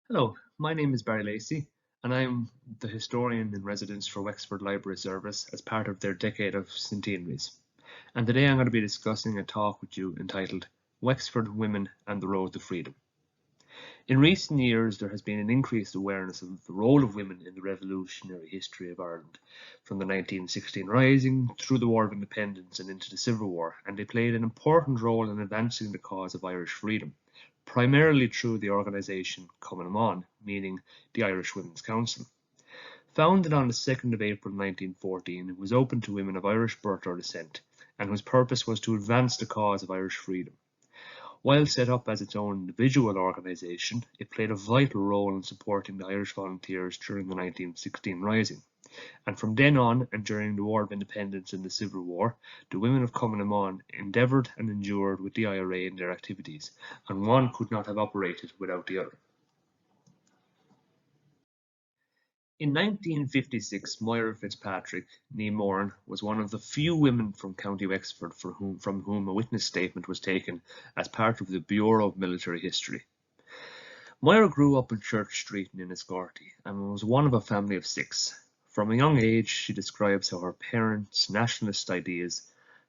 Hello, my name is Barry Lacey, and I am the historian in residence for Wexford Library Service as part of their Decade of Centenaries. And today I'm going to be discussing a talk with you entitled Wexford Women and the Road to Freedom. In recent years, there has been an increased awareness of the role of women in the revolutionary history of Ireland, from the 1916 Rising through the War of Independence and into the Civil War, and they played an important role in advancing the cause of Irish freedom, primarily through the organisation Cumann, meaning the Irish Women's Council. Founded on the 2nd of April 1914, it was open to women of Irish birth or descent, and whose purpose was to advance the cause of Irish freedom. While set up as its own individual organisation, it played a vital role in supporting the Irish volunteers during the 1916 Rising. And from then on, and during the War of Independence and the Civil War, the women of Cumann endeavoured and endured with the IRA in their activities, and one could not have operated without the other. In 1956, Moira Fitzpatrick, née Moran, was one of the few women from County Wexford from whom a witness statement was taken as part of the Bureau of Military History. Moira grew up in Church Street in Enniscorthy and was one of a family of 6. From a young age, she describes how her parents' nationalist ideas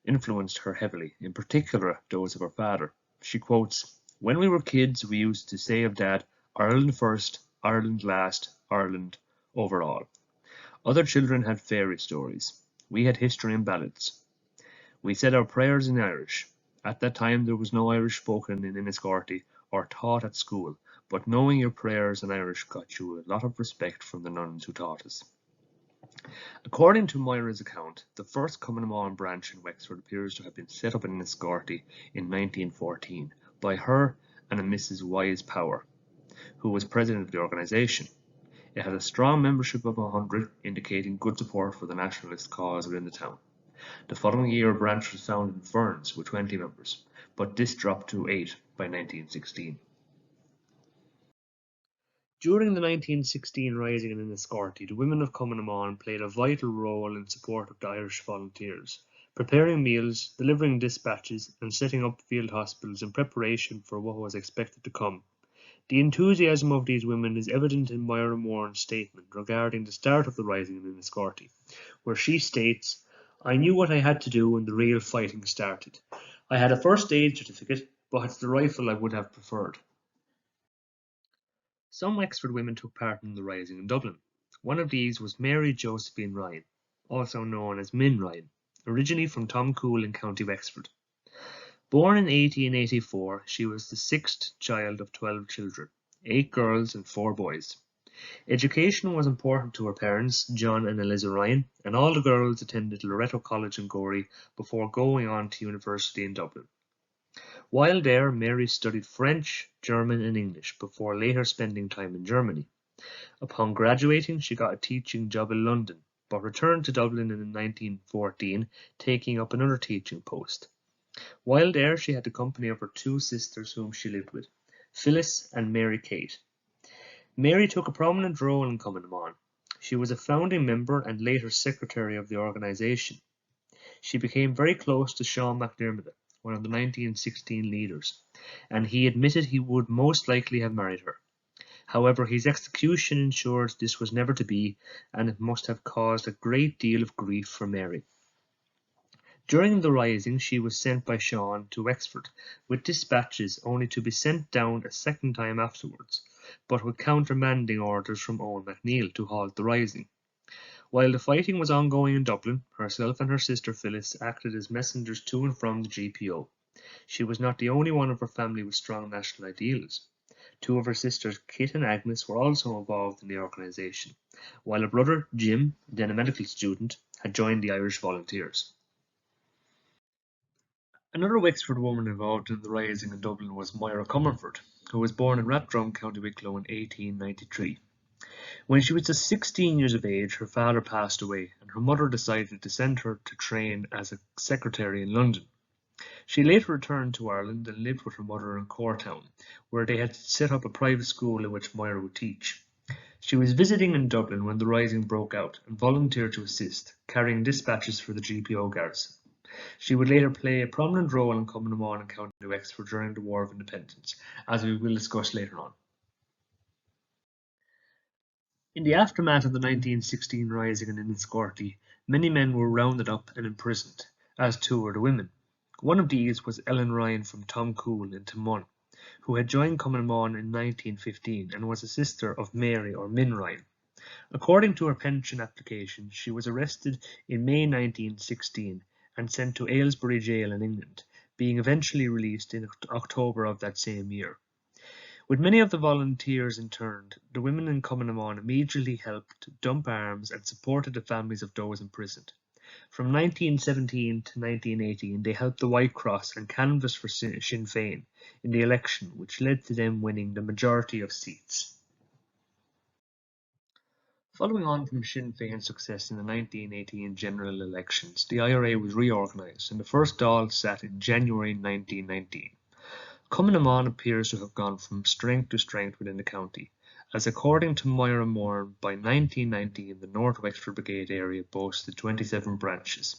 influenced her heavily, in particular those of her father. She quotes, "When we were kids, we used to say of Dad, Ireland first, Ireland last, Ireland over all. Other children had fairy stories. We had history and ballads. We said our prayers in Irish. At that time there was no Irish spoken in Enniscorthy or taught at school, but knowing your prayers in Irish got you a lot of respect from the nuns who taught us." According to Moira's account, the first Cumann branch in Wexford appears to have been set up in Enniscorthy in 1914 by her and a Mrs. Wise Power, who was president of the organisation. It had a strong membership of 100, indicating good support for the nationalist cause within the town. The following year, a branch was founded in Ferns with 20 members, but this dropped to 8 by 1916. During the 1916 Rising in Enniscorthy, the women of Cumann played a vital role in support of the Irish volunteers, preparing meals, delivering dispatches, and setting up field hospitals in preparation for what was expected to come. The enthusiasm of these women is evident in Moira Moran's statement regarding the start of the Rising in Enniscorthy, where she states, "I knew what I had to do when the real fighting started. I had a first aid certificate, but it's the rifle I would have preferred." Some Wexford women took part in the Rising in Dublin. One of these was Mary Josephine Ryan, also known as Min Ryan, originally from Tomcool in County Wexford. Born in 1884, she was the 6th child of 12 children, 8 girls and 4 boys. Education was important to her parents, John and Eliza Ryan, and all the girls attended Loreto College in Gorey before going on to university in Dublin. While there, Mary studied French, German and English before later spending time in Germany. Upon graduating, she got a teaching job in London, but returned to Dublin in 1914, taking up another teaching post. While there, she had the company of her 2 sisters whom she lived with, Phyllis and Mary Kate. Mary took a prominent role in Cumann. She was a founding member and later secretary of the organisation. She became very close to Sean McDermott, one of the 1916 leaders, and he admitted he would most likely have married her. However, his execution ensured this was never to be, and it must have caused a great deal of grief for Mary. During the Rising, she was sent by Sean to Wexford with dispatches, only to be sent down a second time afterwards, but with countermanding orders from Owen MacNeill to halt the Rising. While the fighting was ongoing in Dublin, herself and her sister Phyllis acted as messengers to and from the GPO. She was not the only one of her family with strong national ideals. 2 of her sisters, Kit and Agnes, were also involved in the organisation, while a brother, Jim, then a medical student, had joined the Irish Volunteers. Another Wexford woman involved in the Rising in Dublin was Moira Comerford, who was born in Rathdrum, County Wicklow in 1893. When she was just 16 years of age, her father passed away, and her mother decided to send her to train as a secretary in London. She later returned to Ireland and lived with her mother in Cortown, where they had set up a private school in which Moira would teach. She was visiting in Dublin when the Rising broke out and volunteered to assist, carrying dispatches for the GPO garrison. She would later play a prominent role in Cumann and County Wexford during the War of Independence, as we will discuss later on. In the aftermath of the 1916 rising in Enniscorthy, many men were rounded up and imprisoned, as too were the women. One of these was Ellen Ryan from Tomcool in Timon, who had joined Cumann in 1915 and was a sister of Mary or Min Ryan. According to her pension application, she was arrested in May 1916 and sent to Aylesbury Jail in England, being eventually released in October of that same year. With many of the volunteers interned, the women in Cumann immediately helped dump arms and supported the families of those imprisoned. From 1917 to 1918, they helped the White Cross and canvassed for Sinn Féin in the election, which led to them winning the majority of seats. Following on from Sinn Féin's success in the 1918 general elections, the IRA was reorganised and the first Dáil sat in January 1919. Cumann appears to have gone from strength to strength within the county, as according to Moira Moore, by 1919 the North Wexford Brigade area boasted 27 branches.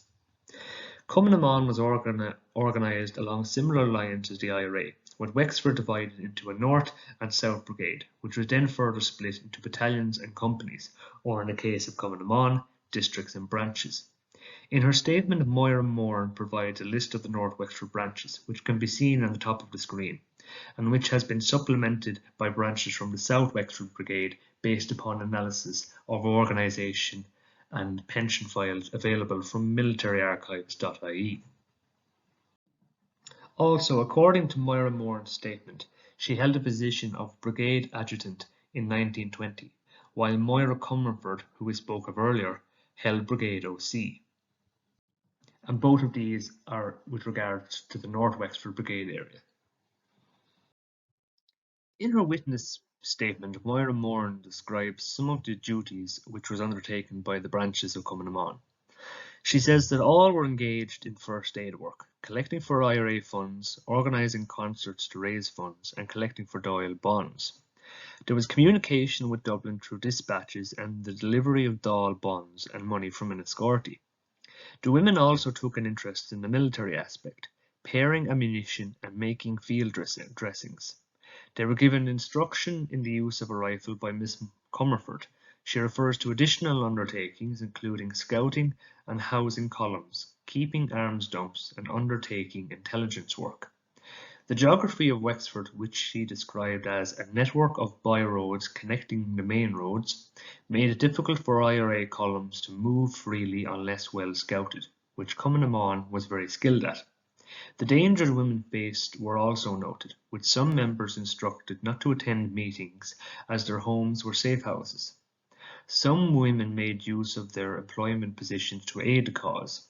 Cumann was organised along similar lines as the IRA, with Wexford divided into a North and South Brigade, which was then further split into battalions and companies, or in the case of Cumann, districts and branches. In her statement, Moira Moore provides a list of the North Wexford branches, which can be seen on the top of the screen, and which has been supplemented by branches from the South Wexford Brigade based upon analysis of organisation and pension files available from militaryarchives.ie. Also, according to Moira Moore's statement, she held the position of Brigade Adjutant in 1920, while Moira Comerford, who we spoke of earlier, held Brigade OC. And both of these are with regards to the North Wexford Brigade area. In her witness statement, Moira Moran describes some of the duties which was undertaken by the branches of Cumann. She says that all were engaged in first aid work, collecting for IRA funds, organising concerts to raise funds, and collecting for Dáil bonds. There was communication with Dublin through dispatches and the delivery of Dáil bonds and money from Enniscorthy. The women also took an interest in the military aspect, pairing ammunition and making field dressings. They were given instruction in the use of a rifle by Miss Comerford. She refers to additional undertakings including scouting and housing columns, keeping arms dumps and undertaking intelligence work. The geography of Wexford, which she described as a network of by-roads connecting the main roads, made it difficult for IRA columns to move freely unless well scouted, which Cumann was very skilled at. The dangers women faced were also noted, with some members instructed not to attend meetings as their homes were safe houses. Some women made use of their employment positions to aid the cause.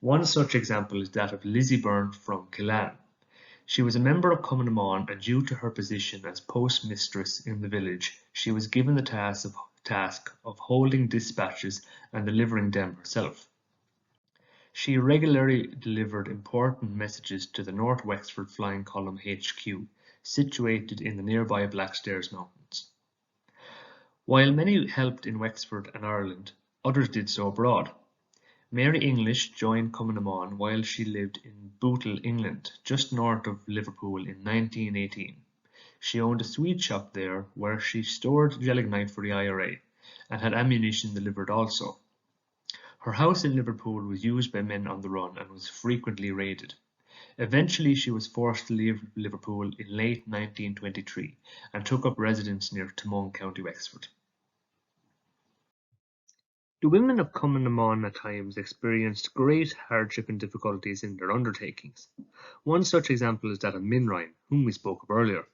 One such example is that of Lizzie Byrne from Killan. She was a member of Cumann and due to her position as postmistress in the village, she was given the task of holding dispatches and delivering them herself. She regularly delivered important messages to the North Wexford Flying Column HQ, situated in the nearby Blackstairs Mountains. While many helped in Wexford and Ireland, others did so abroad. Mary English joined Cumann while she lived in Bootle, England, just north of Liverpool in 1918. She owned a sweet shop there where she stored gelignite for the IRA and had ammunition delivered also. Her house in Liverpool was used by men on the run and was frequently raided. Eventually she was forced to leave Liverpool in late 1923 and took up residence near Timon, County Wexford. The women of Cumann at times experienced great hardship and difficulties in their undertakings. One such example is that of Min Ryan, whom we spoke of earlier.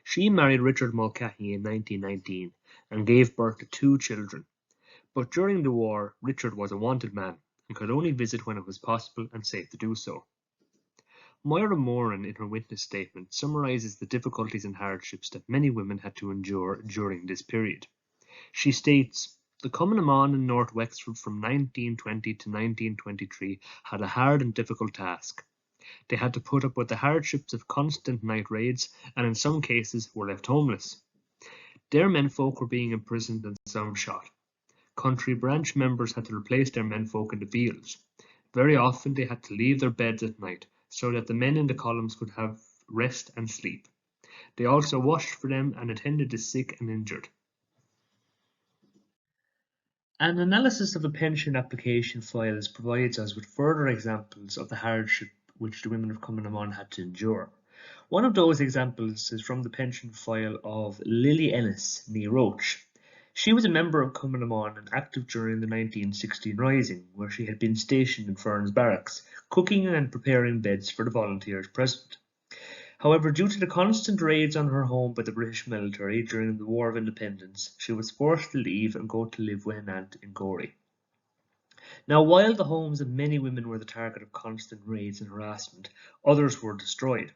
She married Richard Mulcahy in 1919 and gave birth to 2 children. But during the war, Richard was a wanted man and could only visit when it was possible and safe to do so. Moira Moran, in her witness statement, summarises the difficulties and hardships that many women had to endure during this period. She states, "The Cumann in North Wexford from 1920 to 1923 had a hard and difficult task. They had to put up with the hardships of constant night raids and in some cases were left homeless. Their menfolk were being imprisoned and some shot. Country branch members had to replace their menfolk in the fields. Very often they had to leave their beds at night so that the men in the columns could have rest and sleep. They also washed for them and attended the sick and injured. An analysis of the pension application files provides us with further examples of the hardship which the women of Cumann had to endure. One of those examples is from the pension file of Lily Ennis, née Roach. She was a member of Cumann and active during the 1916 Rising, where she had been stationed in Ferns Barracks, cooking and preparing beds for the volunteers present. However, due to the constant raids on her home by the British military during the War of Independence, she was forced to leave and go to live with an aunt in Gorey. Now, while the homes of many women were the target of constant raids and harassment, others were destroyed.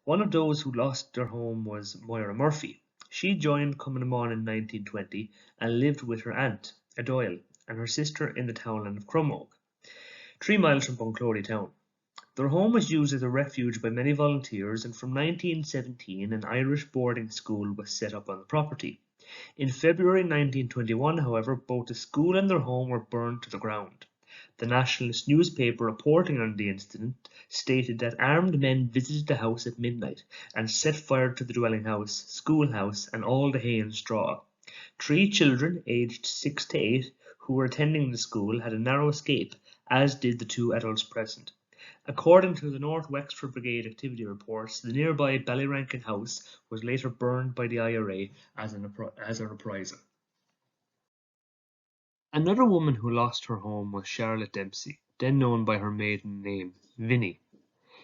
One of those who lost their home was Moira Murphy. She joined Cumann in 1920 and lived with her aunt, Doyle, and her sister in the townland of Crummogue, 3 miles from Bunclody town. Their home was used as a refuge by many volunteers, and from 1917 an Irish boarding school was set up on the property. In February 1921, however, both the school and their home were burned to the ground. The nationalist newspaper reporting on the incident stated that armed men visited the house at midnight and set fire to the dwelling house, schoolhouse, and all the hay and straw. 3 children, aged 6 to 8, who were attending the school had a narrow escape, as did the 2 adults present. According to the North Wexford Brigade activity reports, the nearby Ballyrankin house was later burned by the IRA as a reprisal. Another woman who lost her home was Charlotte Dempsey, then known by her maiden name, Vinnie.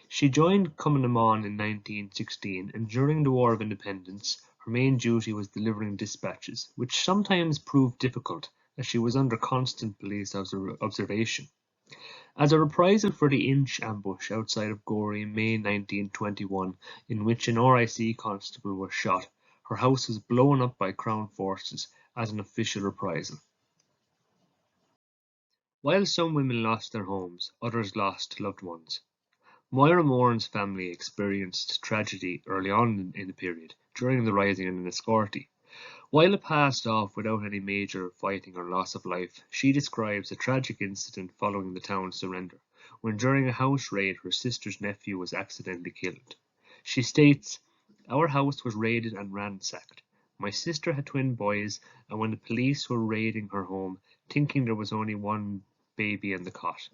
She joined Cumann in 1916, and during the War of Independence, her main duty was delivering dispatches, which sometimes proved difficult as she was under constant police observation. As a reprisal for the Inch ambush outside of Gorey in May 1921, in which an RIC constable was shot, her house was blown up by Crown forces as an official reprisal. While some women lost their homes, others lost loved ones. Moira Moran's family experienced tragedy early on in the period, during the Rising in Enniscorthy. While it passed off without any major fighting or loss of life, she describes a tragic incident following the town's surrender, when during a house raid her sister's nephew was accidentally killed. She states, "Our house was raided and ransacked. My sister had twin boys, and when the police were raiding her home, thinking there was only one baby in the cot.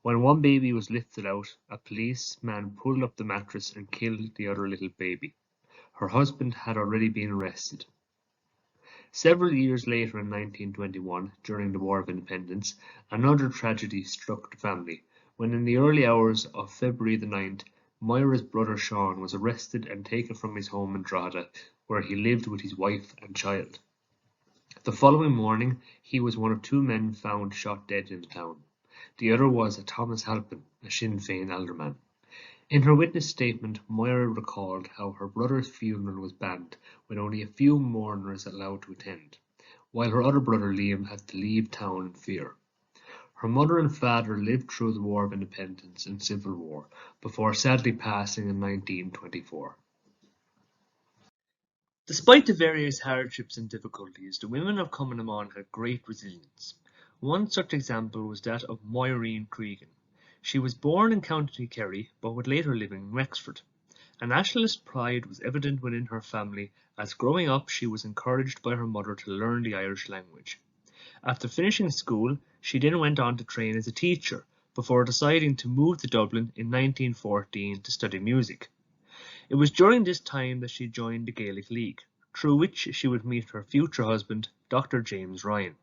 When one baby was lifted out, a policeman pulled up the mattress and killed the other little baby. Her husband had already been arrested." Several years later in 1921, during the War of Independence, another tragedy struck the family, when in the early hours of February the 9th, Moira's brother Sean was arrested and taken from his home in Drogheda, where he lived with his wife and child. The following morning, he was one of 2 men found shot dead in the town. The other was a Thomas Halpin, a Sinn Féin alderman. In her witness statement, Moira recalled how her brother's funeral was banned, with only a few mourners allowed to attend, while her other brother Liam had to leave town in fear. Her mother and father lived through the War of Independence and Civil War, before sadly passing in 1924. Despite the various hardships and difficulties, the women of Cumann had great resilience. One such example was that of Maureen Cregan. She was born in County Kerry, but would later live in Wexford. A nationalist pride was evident within her family, as growing up she was encouraged by her mother to learn the Irish language. After finishing school, she then went on to train as a teacher, before deciding to move to Dublin in 1914 to study music. It was during this time that she joined the Gaelic League, through which she would meet her future husband, Dr. James Ryan.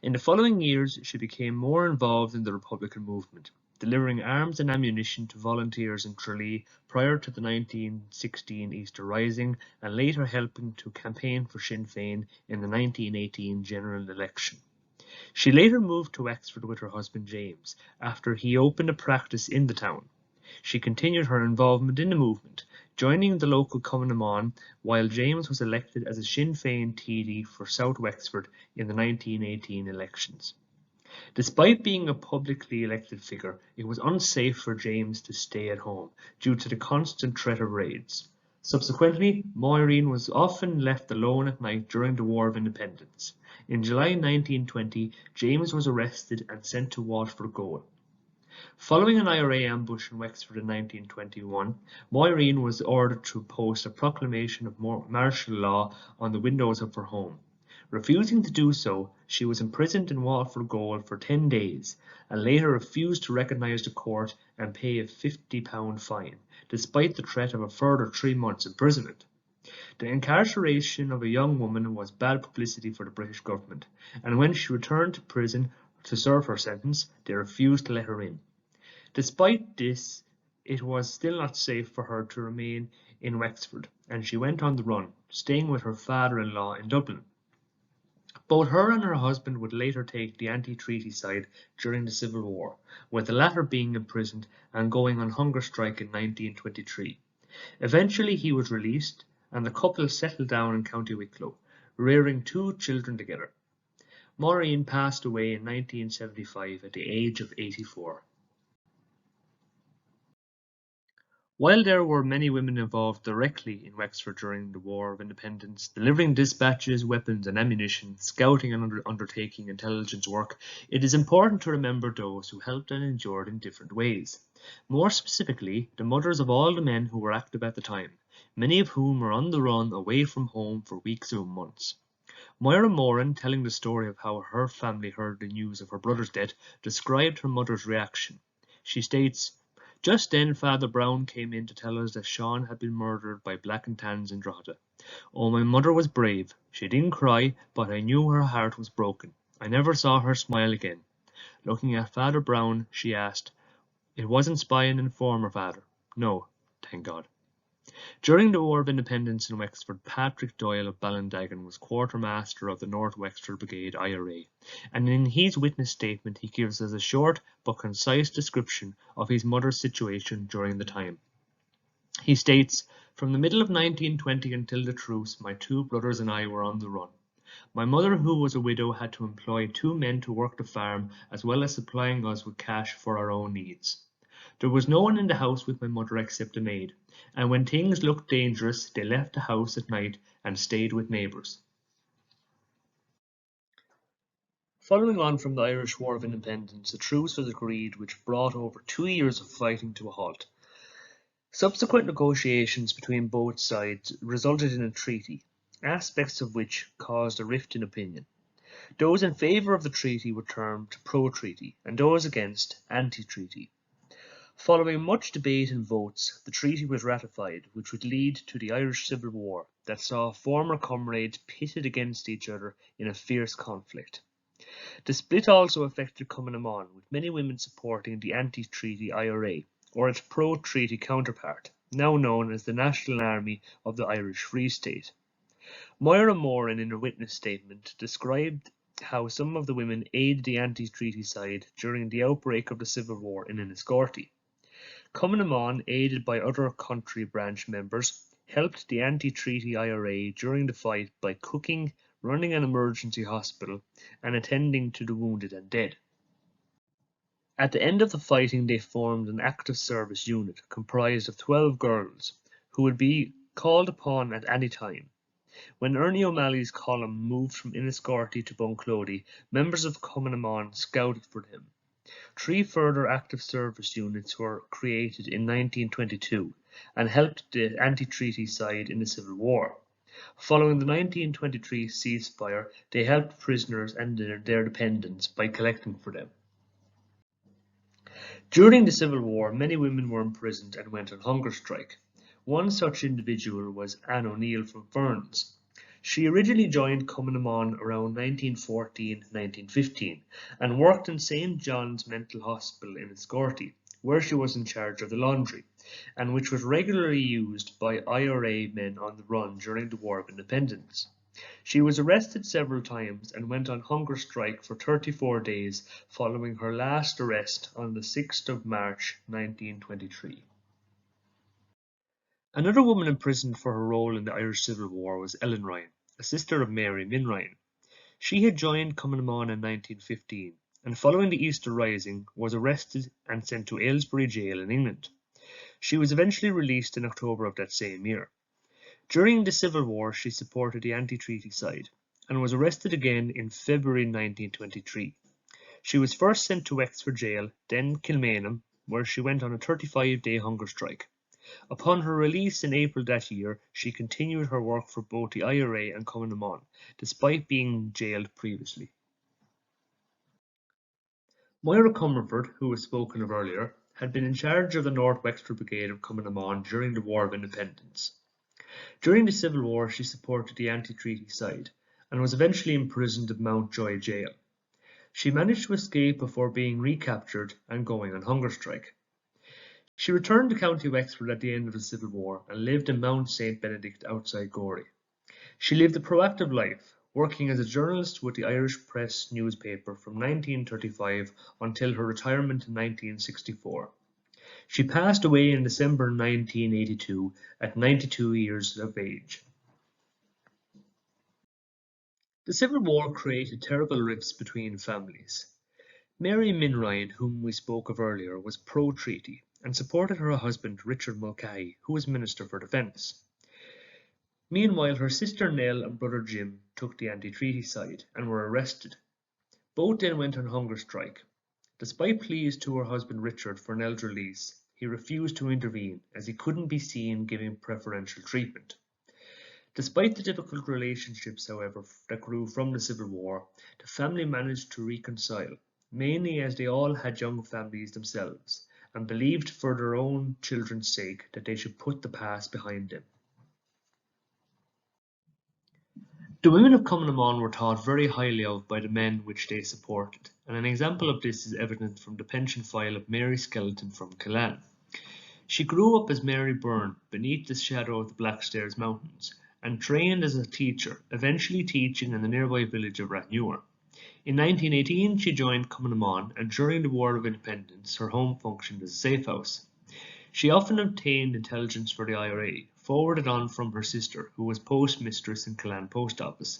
In the following years, she became more involved in the Republican movement, delivering arms and ammunition to volunteers in Tralee prior to the 1916 Easter Rising, and later helping to campaign for Sinn Féin in the 1918 general election. She later moved to Wexford with her husband James, after he opened a practice in the town. She continued her involvement in the movement, joining the local Cumann while James was elected as a Sinn Féin TD for South Wexford in the 1918 elections. Despite being a publicly elected figure, it was unsafe for James to stay at home due to the constant threat of raids. Subsequently, Maureen was often left alone at night during the War of Independence. In July 1920, James was arrested and sent to Waterford Gaol. Following an IRA ambush in Wexford in 1921, Maureen was ordered to post a proclamation of martial law on the windows of her home. Refusing to do so, she was imprisoned in Watford Gaol for 10 days, and later refused to recognise the court and pay a £50 fine, despite the threat of a further 3 months' imprisonment. The incarceration of a young woman was bad publicity for the British government, and when she returned to prison to serve her sentence, they refused to let her in. Despite this, it was still not safe for her to remain in Wexford, and she went on the run, staying with her father-in-law in Dublin. Both her and her husband would later take the anti-treaty side during the Civil War, with the latter being imprisoned and going on hunger strike in 1923. Eventually he was released, and the couple settled down in County Wicklow, rearing 2 children together. Maureen passed away in 1975 at the age of 84. While there were many women involved directly in Wexford during the War of Independence, delivering dispatches, weapons and ammunition, scouting and undertaking intelligence work, it is important to remember those who helped and endured in different ways. More specifically, the mothers of all the men who were active at the time, many of whom were on the run away from home for weeks or months. Moira Moran, telling the story of how her family heard the news of her brother's death, described her mother's reaction. She states, "Just then Father Brown came in to tell us that Sean had been murdered by Black and Tans in Drogheda. Oh, my mother was brave. She didn't cry, but I knew her heart was broken. I never saw her smile again. Looking at Father Brown, she asked, 'It wasn't spy and informer, Father?' 'No, thank God.'" During the War of Independence in Wexford, Patrick Doyle of Ballindagan was quartermaster of the North Wexford Brigade IRA, and in his witness statement he gives us a short but concise description of his mother's situation during the time. He states, "From the middle of 1920 until the truce, my 2 brothers and I were on the run. My mother, who was a widow, had to employ 2 men to work the farm, as well as supplying us with cash for our own needs. There was no one in the house with my mother except a maid, and when things looked dangerous, they left the house at night and stayed with neighbours." Following on from the Irish War of Independence, a truce was agreed which brought over 2 years of fighting to a halt. Subsequent negotiations between both sides resulted in a treaty, aspects of which caused a rift in opinion. Those in favour of the treaty were termed pro-treaty, and those against anti-treaty. Following much debate and votes, the treaty was ratified, which would lead to the Irish Civil War that saw former comrades pitted against each other in a fierce conflict. The split also affected Cumann, with many women supporting the anti-treaty IRA, or its pro-treaty counterpart, now known as the National Army of the Irish Free State. Moira Moran, in her witness statement, described how some of the women aided the anti-treaty side during the outbreak of the Civil War in Enniscorthy. Cumann, aided by other country branch members, helped the anti-treaty IRA during the fight by cooking, running an emergency hospital, and attending to the wounded and dead. At the end of the fighting, they formed an active service unit comprised of 12 girls, who would be called upon at any time. When Ernie O'Malley's column moved from Enniscorthy to Bunclody, members of Cumann scouted for them. 3 further active service units were created in 1922 and helped the anti-treaty side in the Civil War. Following the 1923 ceasefire, they helped prisoners and their dependents by collecting for them. During the Civil War, many women were imprisoned and went on hunger strike. One such individual was Anne O'Neill from Ferns. She originally joined Cumann around 1914-1915 and worked in St. John's Mental Hospital in Enniscorthy, where she was in charge of the laundry, and which was regularly used by IRA men on the run during the War of Independence. She was arrested several times and went on hunger strike for 34 days following her last arrest on the 6th of March 1923. Another woman imprisoned for her role in the Irish Civil War was Ellen Ryan, a sister of Mary Min Ryan. She had joined Cumann in 1915, and following the Easter Rising was arrested and sent to Aylesbury Jail in England. She was eventually released in October of that same year. During the Civil War, she supported the anti-treaty side, and was arrested again in February 1923. She was first sent to Wexford Jail, then Kilmainham, where she went on a 35-day hunger strike. Upon her release in April that year, she continued her work for both the IRA and Cumann na mBan, despite being jailed previously. Moira Comerford, who was spoken of earlier, had been in charge of the North Wexford Brigade of Cumann na mBan during the War of Independence. During the Civil War, she supported the anti-treaty side, and was eventually imprisoned at Mountjoy Jail. She managed to escape before being recaptured and going on hunger strike. She returned to County Wexford at the end of the Civil War and lived in Mount St. Benedict outside Gorey. She lived a proactive life, working as a journalist with the Irish Press newspaper from 1935 until her retirement in 1964. She passed away in December 1982 at 92 years of age. The Civil War created terrible rifts between families. Mary Minryan, whom we spoke of earlier, was pro-treaty and supported her husband Richard Mulcahy, who was Minister for Defence. Meanwhile, her sister Nell and brother Jim took the anti-treaty side and were arrested. Both then went on hunger strike. Despite pleas to her husband Richard for Nell's release, he refused to intervene as he couldn't be seen giving preferential treatment. Despite the difficult relationships, however, that grew from the Civil War, the family managed to reconcile, mainly as they all had young families themselves, and believed for their own children's sake that they should put the past behind them. The women of Cumann na mBan were thought very highly of by the men which they supported, and an example of this is evident from the pension file of Mary Skelton from Killaan. She grew up as Mary Byrne beneath the shadow of the Blackstairs Mountains, and trained as a teacher, eventually teaching in the nearby village of Rathnewer. In 1918 she joined Cumann na mBan, and during the War of Independence her home functioned as a safe house. She often obtained intelligence for the IRA, forwarded on from her sister, who was postmistress in Killaan Post Office.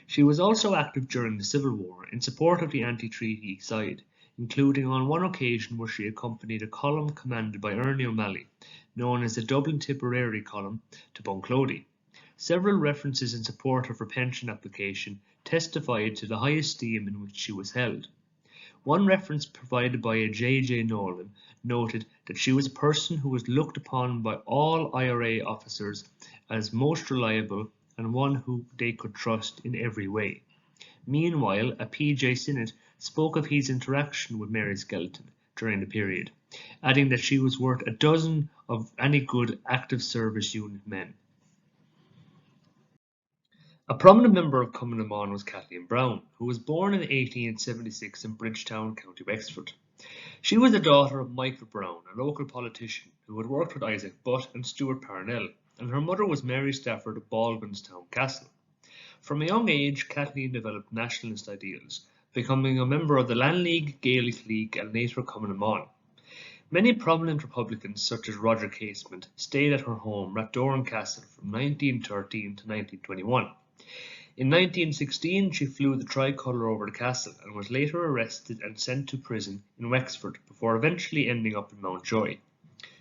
She was also active during the Civil War in support of the anti-treaty side, including on one occasion where she accompanied a column commanded by Ernie O'Malley, known as the Dublin Tipperary column, to Bunclody. Several references in support of her pension application testified to the high esteem in which she was held. One reference provided by a J. Nolan noted that she was a person who was looked upon by all IRA officers as most reliable and one who they could trust in every way. Meanwhile, a P.J. Sinnott spoke of his interaction with Mary Skelton during the period, adding that she was worth a dozen of any good active service unit men. A prominent member of Cumann na mBan was Kathleen Browne, who was born in 1876 in Bridgetown, County Wexford. She was the daughter of Michael Browne, a local politician who had worked with Isaac Butt and Stuart Parnell, and her mother was Mary Stafford of Baldwinstown Castle. From a young age, Kathleen developed nationalist ideals, becoming a member of the Land League, Gaelic League and later Cumann na mBan. Many prominent Republicans, such as Roger Casement, stayed at her home, Rathdoran Castle, from 1913 to 1921. In 1916 she flew the tricolour over the castle and was later arrested and sent to prison in Wexford before eventually ending up in Mountjoy.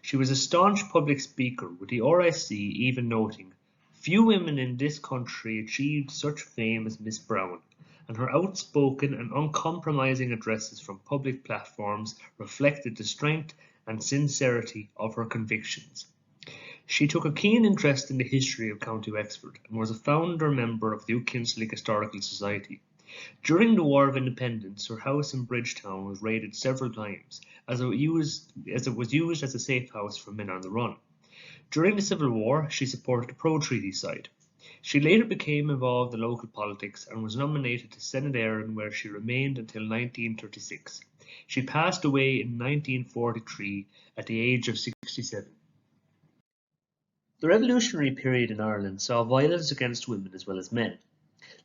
She was a staunch public speaker, with the RSC even noting, "Few women in this country achieved such fame as Miss Browne," and her outspoken and uncompromising addresses from public platforms reflected the strength and sincerity of her convictions. She took a keen interest in the history of County Wexford and was a founder member of the O'Kinslick Historical Society. During the War of Independence, her house in Bridgetown was raided several times, as it was used as a safe house for men on the run. During the Civil War, she supported the pro-treaty side. She later became involved in local politics and was nominated to Senate Éireann, where she remained until 1936. She passed away in 1943 at the age of 67. The revolutionary period in Ireland saw violence against women as well as men.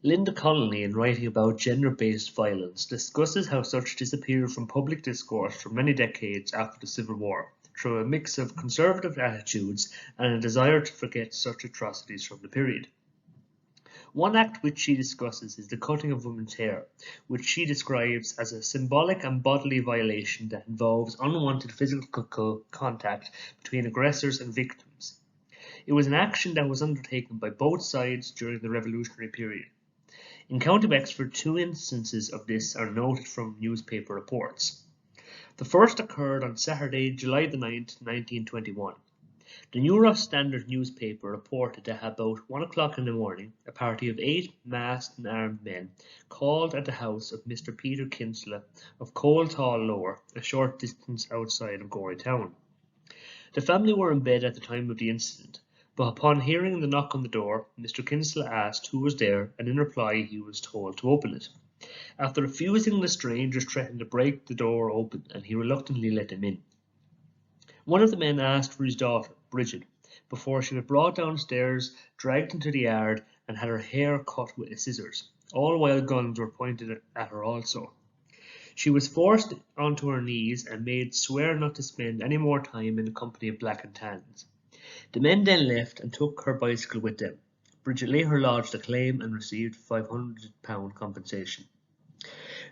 Linda Connolly, in writing about gender-based violence, discusses how such disappeared from public discourse for many decades after the Civil War, through a mix of conservative attitudes and a desire to forget such atrocities from the period. One act which she discusses is the cutting of women's hair, which she describes as a symbolic and bodily violation that involves unwanted physical contact between aggressors and victims. It was an action that was undertaken by both sides during the revolutionary period. In County Wexford, 2 instances of this are noted from newspaper reports. The first occurred on Saturday, July the 9th, 1921. The New Ross Standard newspaper reported that about 1 o'clock in the morning, a party of 8 masked and armed men called at the house of Mr. Peter Kinsella of Coulthall Lower, a short distance outside of Gorey Town. The family were in bed at the time of the incident, but upon hearing the knock on the door, Mr. Kinsella asked who was there, and in reply he was told to open it. After refusing, the strangers threatened to break the door open, and he reluctantly let them in. One of the men asked for his daughter, Bridget, before she was brought downstairs, dragged into the yard, and had her hair cut with scissors, all while guns were pointed at her also. She was forced onto her knees and made swear not to spend any more time in the company of black and tans. The men then left and took her bicycle with them. Bridget later lodged a claim and received £500 compensation.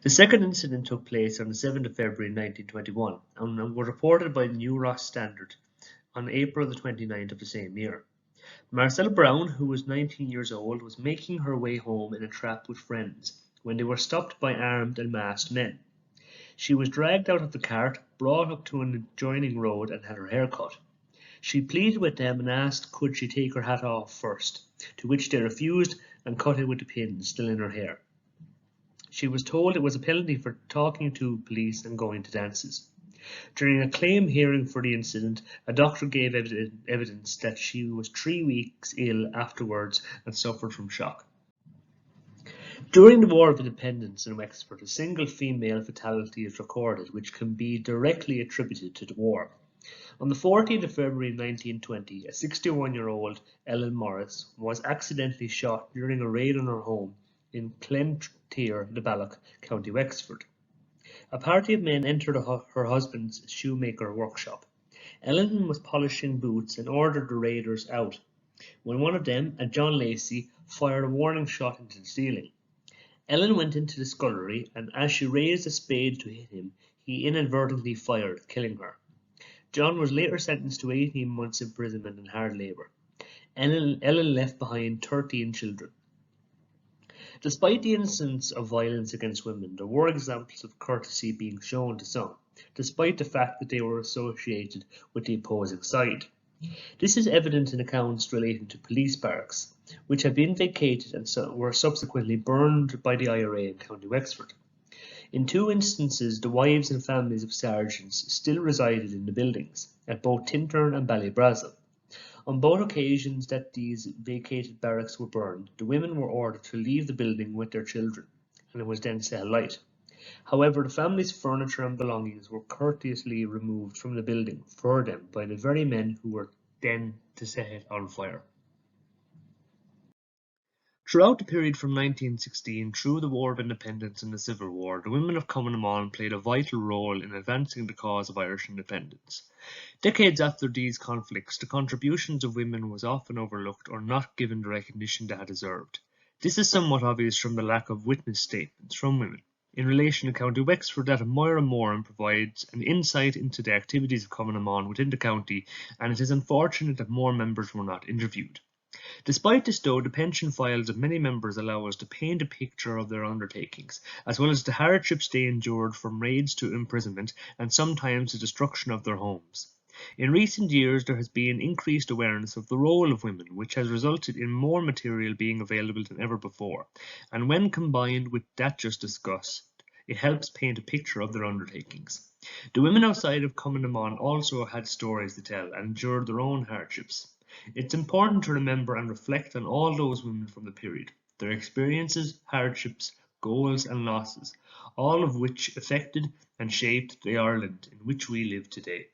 The second incident took place on the 7th of February 1921 and was reported by the New Ross Standard on April the 29th of the same year. Marcella Brown, who was 19 years old, was making her way home in a trap with friends when they were stopped by armed and masked men. She was dragged out of the cart, brought up to an adjoining road, and had her hair cut. She pleaded with them and asked could she take her hat off first, to which they refused and cut it with the pins still in her hair. She was told it was a penalty for talking to police and going to dances. During a claim hearing for the incident, a doctor gave evidence that she was 3 weeks ill afterwards and suffered from shock. During the War of Independence in Wexford, a single female fatality is recorded which can be directly attributed to the war. On the 14th of February 1920, a 61-year-old Ellen Morris was accidentally shot during a raid on her home in Clentyre, Gaeltacht, County Wexford. A party of men entered her husband's shoemaker workshop. Ellen was polishing boots and ordered the raiders out, when one of them, a John Lacey, fired a warning shot into the ceiling. Ellen went into the scullery, and as she raised a spade to hit him, he inadvertently fired, killing her. John was later sentenced to 18 months imprisonment and hard labour. Ellen left behind 13 children. Despite the incidents of violence against women, there were examples of courtesy being shown to some, despite the fact that they were associated with the opposing side. This is evident in accounts relating to police barracks, which had been vacated and were subsequently burned by the IRA in County Wexford. In 2 instances, the wives and families of sergeants still resided in the buildings, at both Tintern and Ballybrazil. On both occasions that these vacated barracks were burned, the women were ordered to leave the building with their children, and it was then set alight. However, the family's furniture and belongings were courteously removed from the building for them by the very men who were then to set it on fire. Throughout the period from 1916 through the War of Independence and the Civil War, the women of Commonwealth played a vital role in advancing the cause of Irish independence. Decades after these conflicts, the contributions of women was often overlooked or not given the recognition they had deserved. This is somewhat obvious from the lack of witness statements from women. In relation to County Wexford, that of Moira Moran provides an insight into the activities of Commonwealth within the county, and it is unfortunate that more members were not interviewed. Despite this though, the pension files of many members allow us to paint a picture of their undertakings, as well as the hardships they endured from raids to imprisonment and sometimes the destruction of their homes. In recent years there has been increased awareness of the role of women, which has resulted in more material being available than ever before, and when combined with that just discussed, it helps paint a picture of their undertakings. The women outside of Commonwealth also had stories to tell and endured their own hardships. It's important to remember and reflect on all those women from the period, their experiences, hardships, goals and losses, all of which affected and shaped the Ireland in which we live today.